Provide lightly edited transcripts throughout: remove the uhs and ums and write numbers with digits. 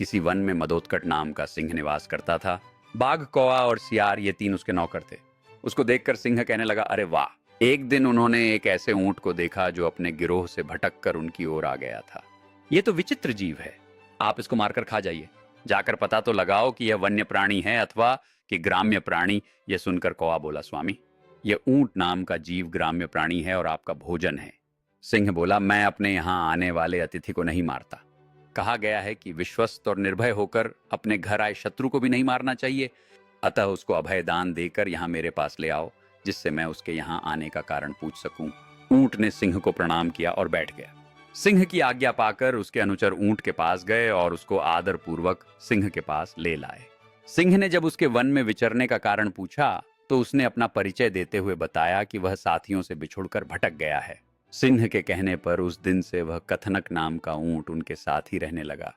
किसी वन में मदोत्कट नाम का सिंह निवास करता था। बाघ, कौवा और सियार ये तीन उसके नौकर थे। उसको देखकर सिंह कहने लगा, अरे वाह! एक दिन उन्होंने एक ऐसे ऊंट को देखा जो अपने गिरोह से भटक कर उनकी ओर आ गया था। ये तो विचित्र जीव है, आप इसको मारकर खा जाइए। जाकर पता तो लगाओ कि यह वन्य प्राणी है अथवा कि ग्राम्य प्राणी। यह सुनकर कौवा बोला, स्वामी, यह ऊंट नाम का जीव ग्राम्य प्राणी है और आपका भोजन है। सिंह बोला, मैं अपने यहाँ आने वाले अतिथि को नहीं मारता। कहा गया है कि विश्वस्त और निर्भय होकर अपने घर आए शत्रु को भी नहीं मारना चाहिए। अतः उसको अभय दान देकर यहाँ मेरे पास ले आओ, जिससे मैं उसके यहाँ आने का कारण पूछ सकूं। ऊंट ने सिंह को प्रणाम किया और बैठ गया। सिंह की आज्ञा पाकर उसके अनुचर ऊंट के पास गए और उसको आदर पूर्वक सिंह के पास ले लाए। सिंह ने जब उसके वन में विचरने का कारण पूछा तो उसने अपना परिचय देते हुए बताया कि वह साथियों से बिछुड़कर भटक गया है। सिंह के कहने पर उस दिन से वह कथनक नाम का ऊंट उनके साथ ही रहने लगा।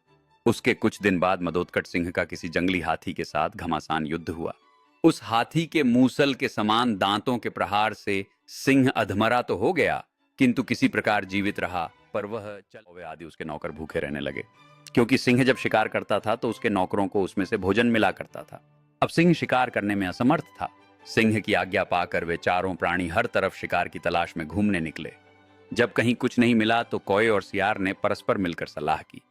उसके कुछ दिन बाद मदोत्कट सिंह का किसी जंगली हाथी के साथ घमासान युद्ध हुआ। उस हाथी के मूसल के समान दांतों के प्रहार से सिंह अधमरा तो हो गया, किंतु किसी प्रकार जीवित रहा। पर वह कौवे आदि उसके नौकर भूखे रहने लगे, क्योंकि सिंह जब शिकार करता था तो उसके नौकरों को उसमें से भोजन मिला करता था। अब सिंह शिकार करने में असमर्थ था। सिंह की आज्ञा पाकर वे चारों प्राणी हर तरफ शिकार की तलाश में घूमने निकले। जब कहीं कुछ नहीं मिला तो कौवे और सियार ने परस्पर मिलकर सलाह की।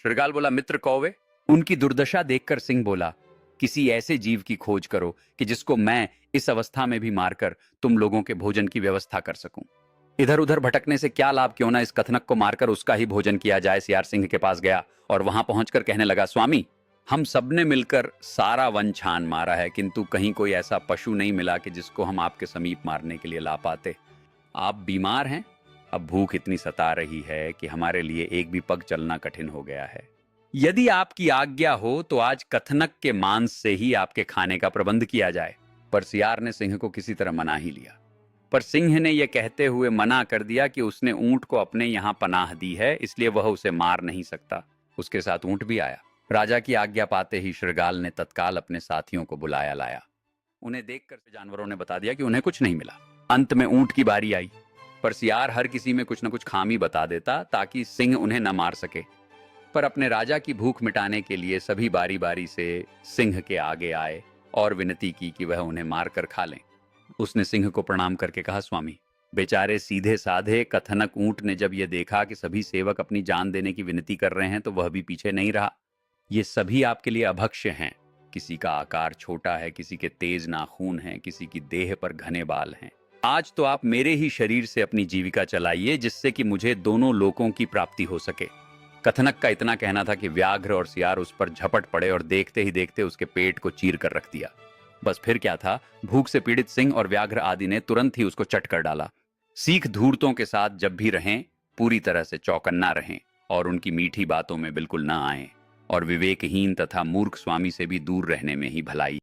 शृगाल बोला, मित्र कौवे, उनकी दुर्दशा देखकर सिंह बोला, किसी ऐसे जीव की खोज करो कि जिसको मैं इस अवस्था में भी मारकर तुम लोगों के भोजन की व्यवस्था कर सकूं। इधर उधर भटकने से क्या लाभ, क्यों ना इस कथनक को मारकर उसका ही भोजन किया जाए। सियार सिंह के पास गया और वहां पहुंचकर कहने लगा, स्वामी, हम सबने मिलकर सारा वन छान मारा है, किंतु कहीं कोई ऐसा पशु नहीं मिला कि जिसको हम आपके समीप मारने के लिए ला पाते। आप बीमार हैं, अब भूख इतनी सता रही है कि हमारे लिए एक भी पग चलना कठिन हो गया है। यदि आपकी आज्ञा हो तो आज कथनक के मांस से ही आपके खाने का प्रबंध किया जाए। पर सियार ने सिंह को किसी तरह मना ही लिया। पर सिंह ने यह कहते हुए मना कर दिया कि उसने ऊंट को अपने यहाँ पनाह दी है, इसलिए वह उसे मार नहीं सकता। उसके साथ ऊंट भी आया। राजा की आज्ञा पाते ही शृगाल ने तत्काल अपने साथियों को बुलाया लाया। उन्हें देखकर जानवरों ने बता दिया कि उन्हें कुछ नहीं मिला। अंत में ऊंट की बारी आई, पर सियार हर किसी में कुछ न कुछ खामी बता देता ताकि सिंह उन्हें न मार सके। पर अपने राजा की भूख मिटाने के लिए सभी बारी बारी से सिंह के आगे आए और विनती की कि वह उन्हें मारकर खा लें। उसने सिंह को प्रणाम करके कहा, स्वामी, बेचारे सीधे साधे कथनक ऊंट ने जब यह देखा कि सभी सेवक अपनी जान देने की विनती कर रहे हैं तो वह भी पीछे नहीं रहा। ये सभी आपके लिए अभक्ष्य हैं। किसी का आकार छोटा है, किसी के तेज नाखून हैं, किसी की देह पर घने बाल हैं। आज तो आप मेरे ही शरीर से अपनी जीविका चलाइए, जिससे कि मुझे दोनों लोकों की प्राप्ति हो सके। कथनक का इतना कहना था कि व्याघ्र और सियार उस पर झपट पड़े और देखते ही देखते उसके पेट को चीर कर रख दिया। बस फिर क्या था, भूख से पीड़ित सिंह और व्याघ्र आदि ने तुरंत ही उसको चट कर डाला। सीख धूर्तों के साथ जब भी रहें, पूरी तरह से चौकन्ना रहें और उनकी मीठी बातों में बिल्कुल न आएं, और विवेकहीन तथा मूर्ख स्वामी से भी दूर रहने में ही भलाई